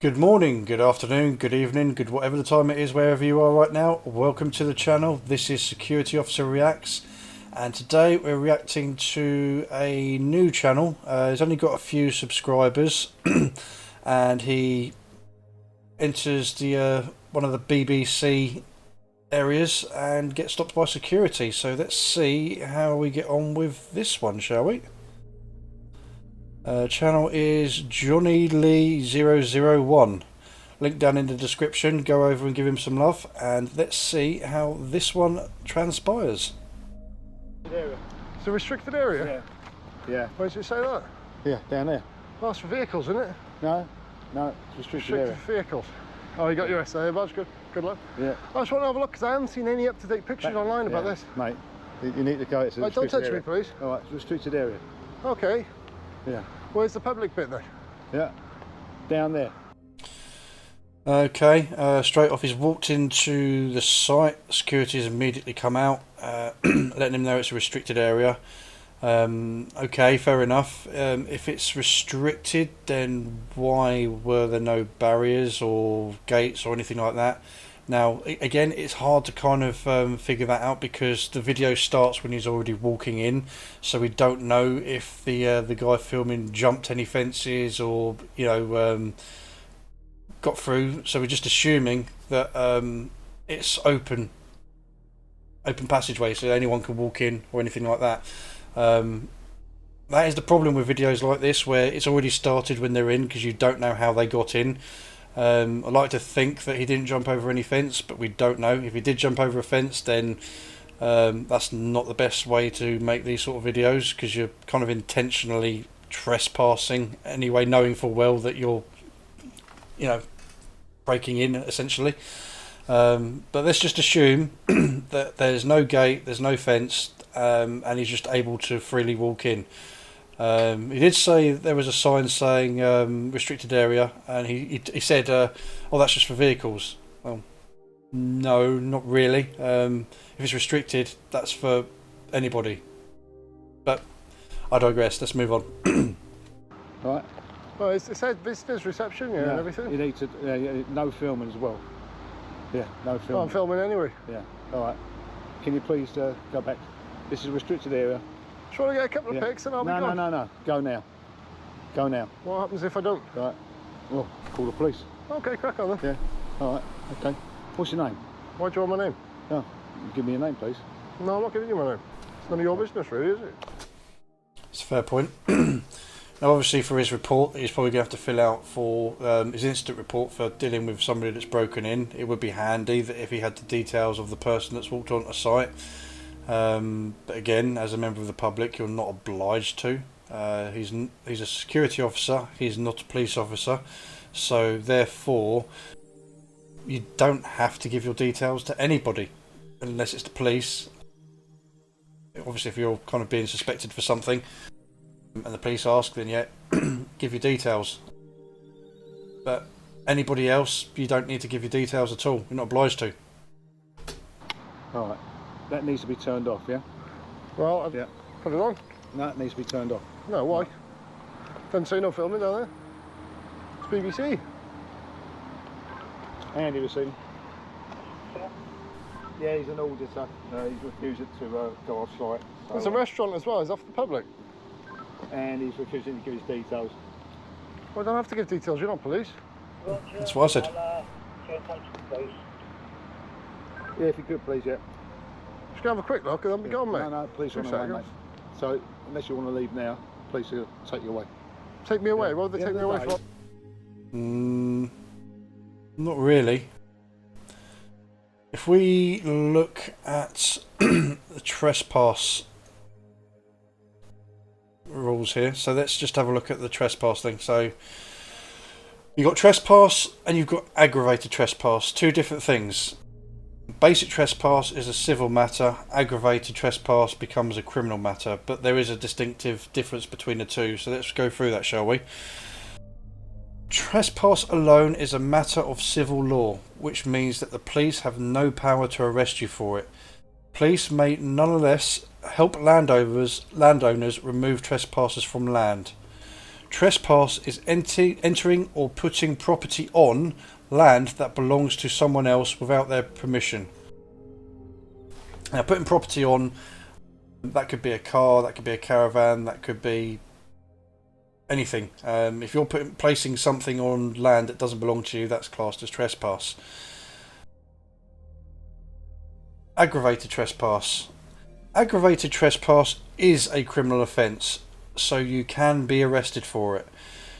Good morning, good afternoon, good evening, good whatever the time it is wherever you are right now. Welcome to the channel. This is Security Officer Reacts, and today we're reacting to a new channel. He's only got a few subscribers and he enters the one of the BBC areas and gets stopped by security. So let's see how we get on with this one, shall we? Channel is Johnny Lee 001. Link down in the description. Go over and give him some love, and let's see how this one transpires. It's a restricted area? Yeah. Where does it say that? Yeah, down there. Well, that's for vehicles, isn't it? No, it's restricted area. Vehicles. Oh, you got your SA badge, good luck. Yeah. I just want to have a look because I haven't seen any up-to-date pictures online about this. Mate, you need to go. It's a restricted don't touch area. me, please. All right, it's a restricted area. Okay. Yeah. Where's the public bit then? Yeah, down there. Okay, straight off he's walked into the site. Security has immediately come out, letting him know it's a restricted area. Okay, fair enough. If it's restricted, then why were there no barriers or gates or anything like that? Now, again, it's hard to kind of figure that out because the video starts when he's already walking in, so we don't know if the guy filming jumped any fences or got through. So we're just assuming that it's open passageway, so anyone can walk in or anything like that. That is the problem with videos like this, where it's already started when they're in because you don't know how they got in. I like to think that he didn't jump over any fence, but we don't know. If he did jump over a fence, then that's not the best way to make these sort of videos, because you're kind of intentionally trespassing anyway, knowing full well that you're breaking in essentially. But let's just assume that there's no gate, there's no fence, and he's just able to freely walk in. He did say there was a sign saying restricted area, and he said, oh, that's just for vehicles. Well, no, not really. If it's restricted, that's for anybody. But I digress. Let's move on. All right. Well, it said visitors reception, and everything. You need to no filming as well. Yeah, no filming. Oh, I'm filming anyway. Yeah. All right. Can you please go back? This is a restricted area. Just want to get a couple of pics and I'll be gone. No. Go now. Go now. What happens if I don't? Right. Well, call the police. Okay, crack on then. Yeah. All right. Okay. What's your name? Why do you want my name? Oh, give me your name, please. No, I'm not giving you my name. It's none of your business, really, is it? It's a fair point. Now, obviously, for his report that he's probably going to have to fill out for his incident report for dealing with somebody that's broken in, it would be handy that if he had the details of the person that's walked onto site. But again, as a member of the public, you're not obliged to. He's a security officer. He's not a police officer, so therefore you don't have to give your details to anybody unless it's the police. Obviously, if you're kind of being suspected for something and the police ask, then yeah, give your details. But anybody else, you don't need to give your details at all. You're not obliged to. All right. That needs to be turned off, yeah? Well, I've put it on. No, it needs to be turned off. No, why? Doesn't say no filming down there. It's BBC. Andy was seen. Yeah, he's an auditor. He's refused to go off site. So, There's a restaurant as well. It's off the public. And he's refusing to give his details. Well, I don't have to give details. You're not police. That's what I said. Yeah, if you could, please, yeah. Just gonna have a quick look and then be gone, mate. No, police are on the way, mate. So, unless you want to leave now, police will take you away. Take me away? What would they take me away for? Not really. If we look at the trespass rules here, so let's just have a look at the trespass thing. So you've got trespass and you've got aggravated trespass, two different things. Basic trespass is a civil matter, aggravated trespass becomes a criminal matter, but there is a distinctive difference between the two, so let's go through that, shall we? Trespass alone is a matter of civil law, which means that the police have no power to arrest you for it. Police may nonetheless help landowners remove trespassers from land. Trespass is entering or putting property on land that belongs to someone else without their permission. Now, putting property on, that could be a car, that could be a caravan, that could be anything. If you're placing something on land that doesn't belong to you, that's classed as trespass. Aggravated trespass. Aggravated trespass is a criminal offence, so you can be arrested for it.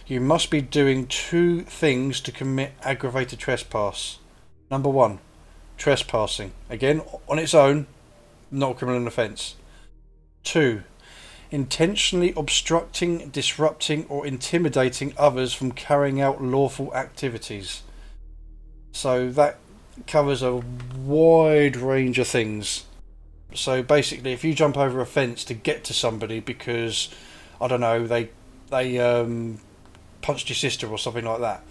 You must be doing 2 things to commit aggravated trespass. Number 1, trespassing. Again, on its own, not a criminal offence. 2, intentionally obstructing, disrupting or intimidating others from carrying out lawful activities. So that covers a wide range of things. So basically, if you jump over a fence to get to somebody because, I don't know, they punched your sister or something like that,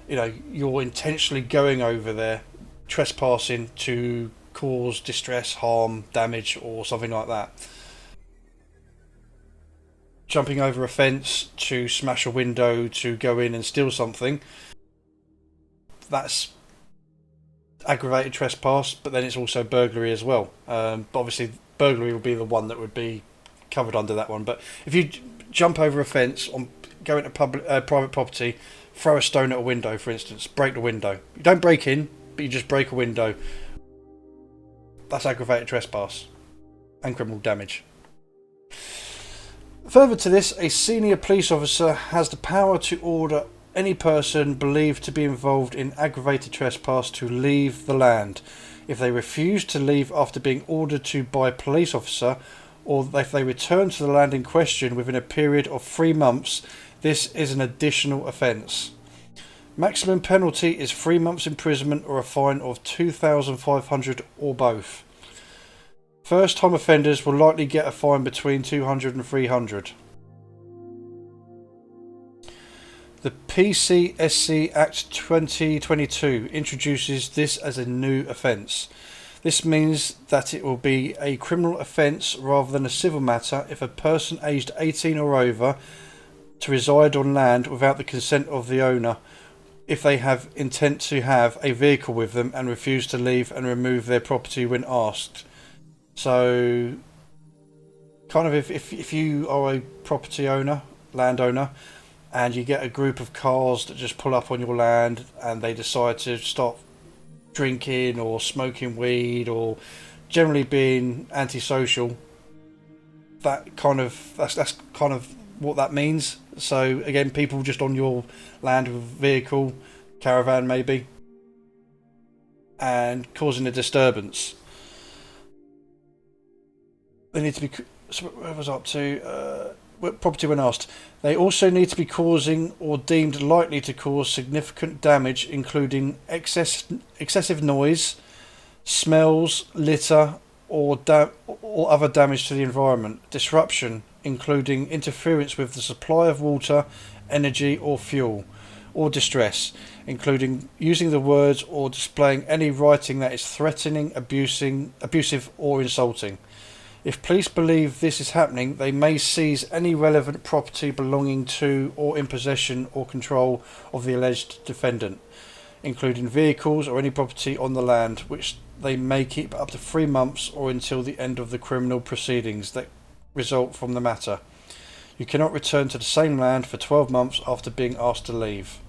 you know, you're intentionally going over there, trespassing to cause distress, harm, damage or something like that. Jumping over a fence to smash a window to go in and steal something, that's aggravated trespass, but then it's also burglary as well. But obviously burglary will be the one that would be covered under that one. But if you jump over a fence, go into private property, throw a stone at a window, for instance, break the window. You don't break in, but you just break a window. That's aggravated trespass and criminal damage. Further to this, a senior police officer has the power to order any person believed to be involved in aggravated trespass to leave the land. If they refuse to leave after being ordered to by a police officer, or if they return to the land in question within a period of 3 months, this is an additional offence. Maximum penalty is 3 months imprisonment or a fine of $2,500 or both. First time offenders will likely get a fine between $200 and $300. The PCSC Act 2022 introduces this as a new offence. This means that it will be a criminal offence rather than a civil matter if a person aged 18 or over to reside on land without the consent of the owner, if they have intent to have a vehicle with them and refuse to leave and remove their property when asked. So, kind of if you are a property owner, landowner, and you get a group of cars that just pull up on your land and they decide to start drinking or smoking weed or generally being antisocial, that's kind of what that means. So again, people just on your land with a vehicle, caravan maybe, and causing a disturbance. They need to be, so where was I up to? Property when asked. They also need to be causing or deemed likely to cause significant damage, including excessive noise, smells, litter, or other damage to the environment, disruption, including interference with the supply of water, energy, or fuel, or distress, including using the words or displaying any writing that is threatening, abusive, or insulting. If police believe this is happening, they may seize any relevant property belonging to or in possession or control of the alleged defendant, including vehicles or any property on the land, which they may keep up to 3 months or until the end of the criminal proceedings that result from the matter. You cannot return to the same land for 12 months after being asked to leave.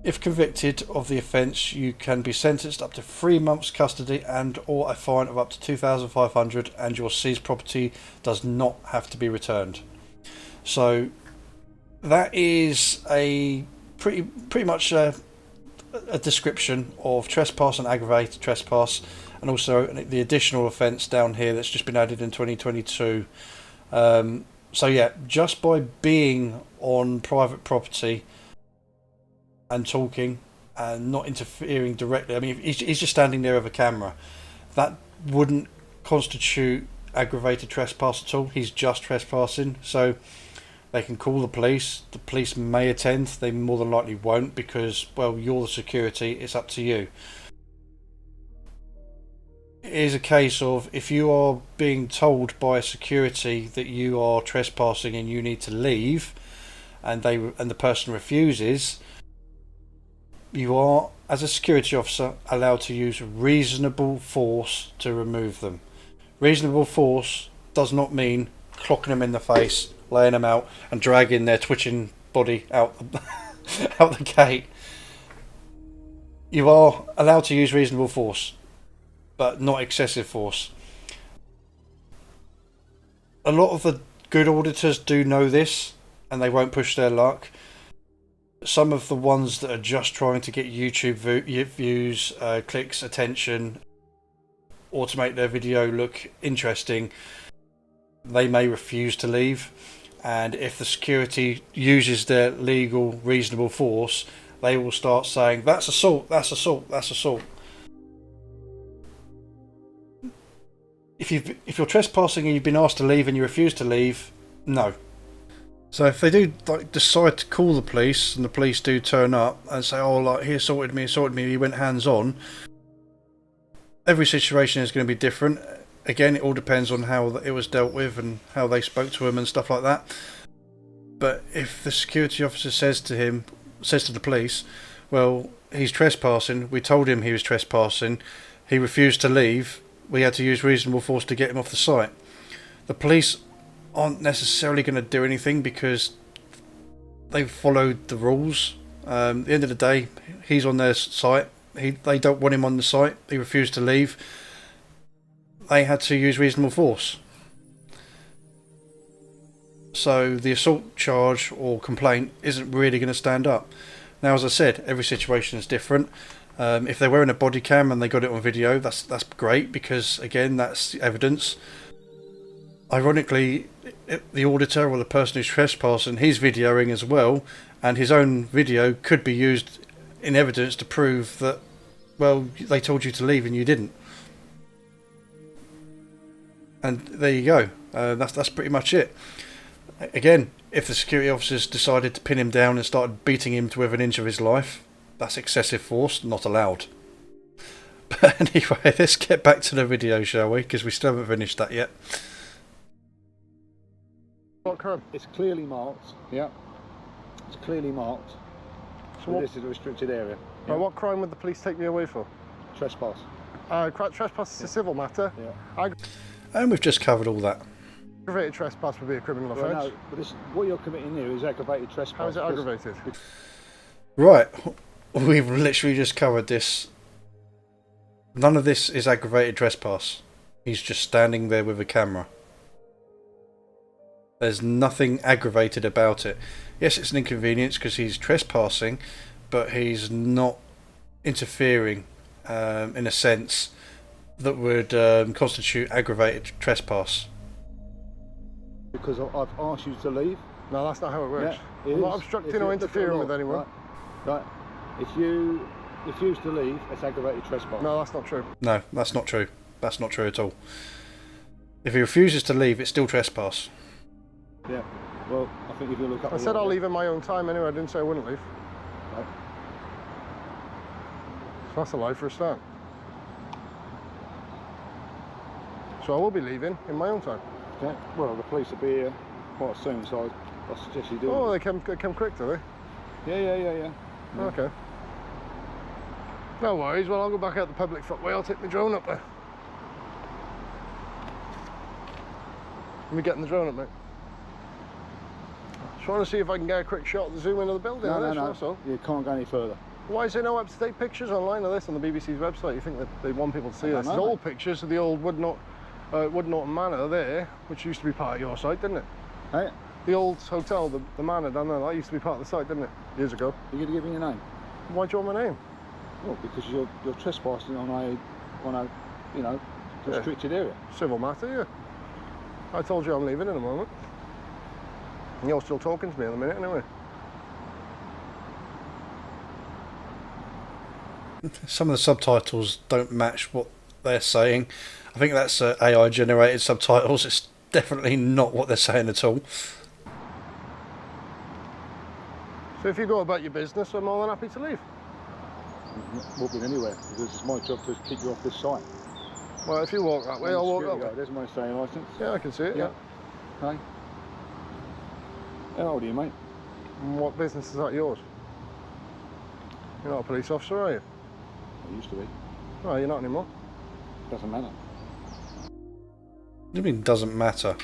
If convicted of the offence, you can be sentenced up to 3 months custody and or a fine of up to $2,500, and your seized property does not have to be returned. So that is a pretty much a description of trespass and aggravated trespass, and also the additional offence down here that's just been added in 2022. So yeah, just by being on private property and talking and not interfering directly, I mean, he's just standing there with a camera, that wouldn't constitute aggravated trespass at all. He's just trespassing. So they can call the police may attend, they more than likely won't, because, well, you're the security, it's up to you. It is a case of, if you are being told by security that you are trespassing and you need to leave, and the person refuses, you are, as a security officer, allowed to use reasonable force to remove them. Reasonable force does not mean clocking them in the face, laying them out, and dragging their twitching body out out the gate. You are allowed to use reasonable force, but not excessive force. A lot of the good auditors do know this, and they won't push their luck. Some of the ones that are just trying to get YouTube views, clicks, attention, or to make their video look interesting, they may refuse to leave. And if the security uses their legal, reasonable force, they will start saying, that's assault, that's assault, that's assault. If you're trespassing and you've been asked to leave and you refuse to leave, no. So if they do decide to call the police, and the police do turn up and say, oh, he assaulted me, he went hands on, every situation is going to be different. Again, it all depends on how it was dealt with and how they spoke to him and stuff like that. But if the security officer says to the police, well, he's trespassing, we told him he was trespassing, he refused to leave, we had to use reasonable force to get him off the site. The police aren't necessarily going to do anything because they've followed the rules. At the end of the day, he's on their site. They don't want him on the site. He refused to leave. They had to use reasonable force. So the assault charge or complaint isn't really going to stand up. Now, as I said, every situation is different. If they're wearing a body cam and they got it on video, that's great, because again, that's evidence. Ironically, the auditor or the person who's trespassing, he's videoing as well, and his own video could be used in evidence to prove that, well, they told you to leave and you didn't. And there you go. That's pretty much it. Again, if the security officers decided to pin him down and started beating him to within an inch of his life, that's excessive force, not allowed. But anyway, let's get back to the video, shall we? Because we still haven't finished that yet. What crime? It's clearly marked, yeah. It's clearly marked. So this is a restricted area. Yeah. What crime would the police take me away for? Trespass. Trespass is a civil matter. Yeah. And we've just covered all that. Aggravated trespass would be a criminal offence. No, but what you're committing here is aggravated trespass. How is it aggravated? Right, we've literally just covered this. None of this is aggravated trespass. He's just standing there with a camera. There's nothing aggravated about it. Yes, it's an inconvenience because he's trespassing, but he's not interfering in a sense that would constitute aggravated trespass. Because I've asked you to leave. No, that's not how it works. Yeah, I'm not obstructing or interfering with anyone. Right. If you refuse to leave, it's aggravated trespass. No, that's not true. No, that's not true. That's not true at all. If he refuses to leave, it's still trespass. Yeah. Well, I think if you look up. I said I'll leave in my own time anyway. I didn't say I wouldn't leave. Right. So that's a lie for a start. So I will be leaving in my own time. Okay. Well, the police will be here quite soon, so I suggest you do. Oh, they come quick, do they? Yeah. Okay. No worries. Well, I'll go back out the public footway. I'll take my drone up there. Let me get in the drone up, mate. Just want to see if I can get a quick shot of the zoom into the building. No. You can't go any further. Why is there no up-to-date pictures online of this on the BBC's website? You think that they want people to see this? There's old pictures of the old Wood Norton Manor there, which used to be part of your site, didn't it? Hey? The old hotel, the Manor down there, that used to be part of the site, didn't it? Years ago. You're going to give me your name? Why do you want my name? Well, because you're trespassing on a restricted area. Civil matter, yeah. I told you I'm leaving in a moment. And you're still talking to me in a minute anyway. Some of the subtitles don't match what they're saying. I think that's AI generated subtitles. It's definitely not what they're saying at all. So if you go about your business, I'm more than happy to leave. Won't be anywhere, because it's my job to keep you off this site. Well, if you walk that way, I'll walk that way. There's my staying licence. Yeah, I can see it, yeah. Okay. How old are you, mate? And what business is that yours? You're not a police officer, are you? I used to be. No, you're not anymore. Doesn't matter. What do you mean doesn't matter?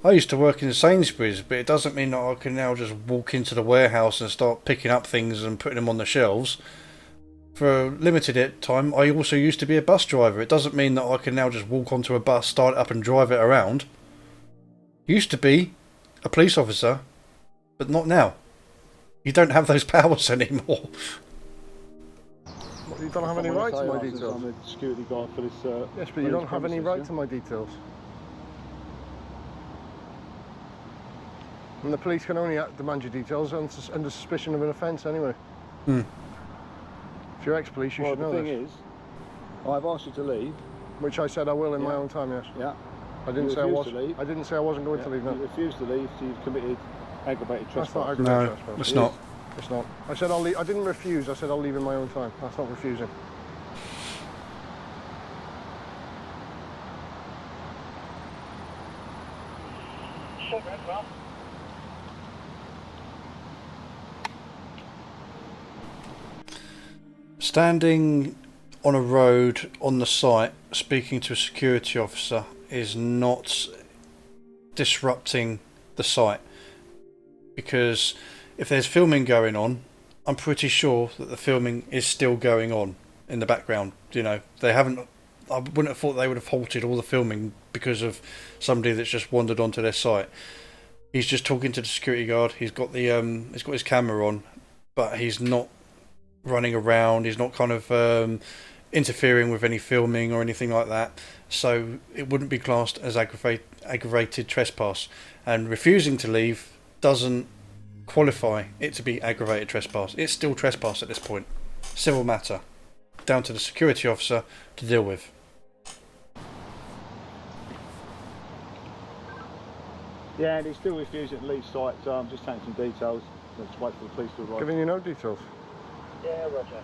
I used to work in Sainsbury's, but it doesn't mean that I can now just walk into the warehouse and start picking up things and putting them on the shelves. For a limited time, I also used to be a bus driver. It doesn't mean that I can now just walk onto a bus, start it up and drive it around. Used to be a police officer, but not now. You don't have those powers anymore. You don't have any right to my details. I'm a security guard for this. Yes, but you don't have any right to my details. And the police can only demand your details under suspicion of an offence anyway. Hmm. If you're ex-police, you should know this. Well, the thing is, I've asked you to leave. Which I said I will in my own time, yes. Yeah. I didn't say I was. To leave. I didn't say I wasn't going to leave, no. You refused to leave, so you've committed aggravated trespass. That's not aggravated No, trespass. it's not. It's not. I said I'll leave. I didn't refuse. I said I'll leave in my own time. That's not refusing. Standing on a road on the site speaking to a security officer is not disrupting the site, because if there's filming going on, I'm pretty sure that the filming is still going on in the background. You know, they haven't. I wouldn't have thought they would have halted all the filming because of somebody that's just wandered onto their site. He's just talking to the security guard. He's got his camera on, but he's not running around. He's not kind of interfering with any filming or anything like that. So it wouldn't be classed as aggravated trespass. And refusing to leave doesn't qualify it to be aggravated trespass. It's still trespass at this point. Civil matter. Down to the security officer to deal with. Yeah, and he's still refusing to leave site, so I'm just taking some details. Let's wait for the police to arrive. Giving you no details. Yeah, roger.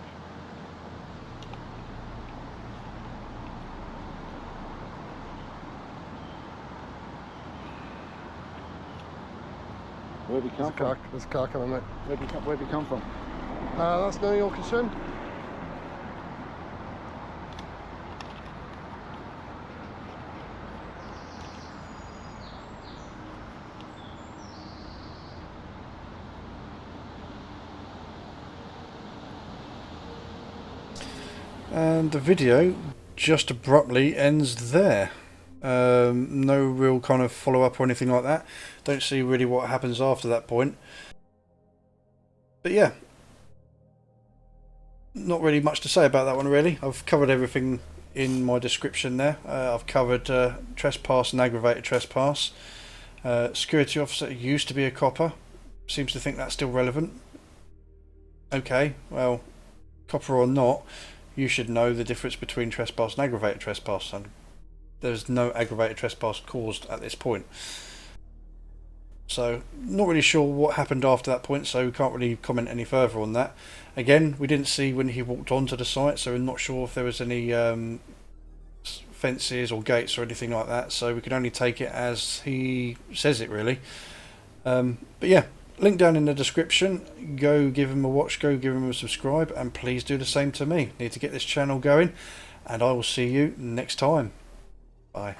Where'd he come from? There's a car coming, mate. Where'd he come from? That's none of your concern. And the video just abruptly ends there. No real kind of follow-up or anything like that. Don't see really what happens after that point. But yeah, not really much to say about that one really. I've covered everything in my description there. I've covered trespass and aggravated trespass. Security officer used to be a copper. Seems to think that's still relevant. Okay, well, copper or not, you should know the difference between trespass and aggravated trespass, and there's no aggravated trespass caused at this point. So, not really sure what happened after that point, so we can't really comment any further on that. Again, we didn't see when he walked onto the site, so we're not sure if there was any fences or gates or anything like that, so we can only take it as he says it really. But yeah, link down in the description. Go give him a watch, go give him a subscribe, and please do the same to me. Need to get this channel going, and I will see you next time. Bye.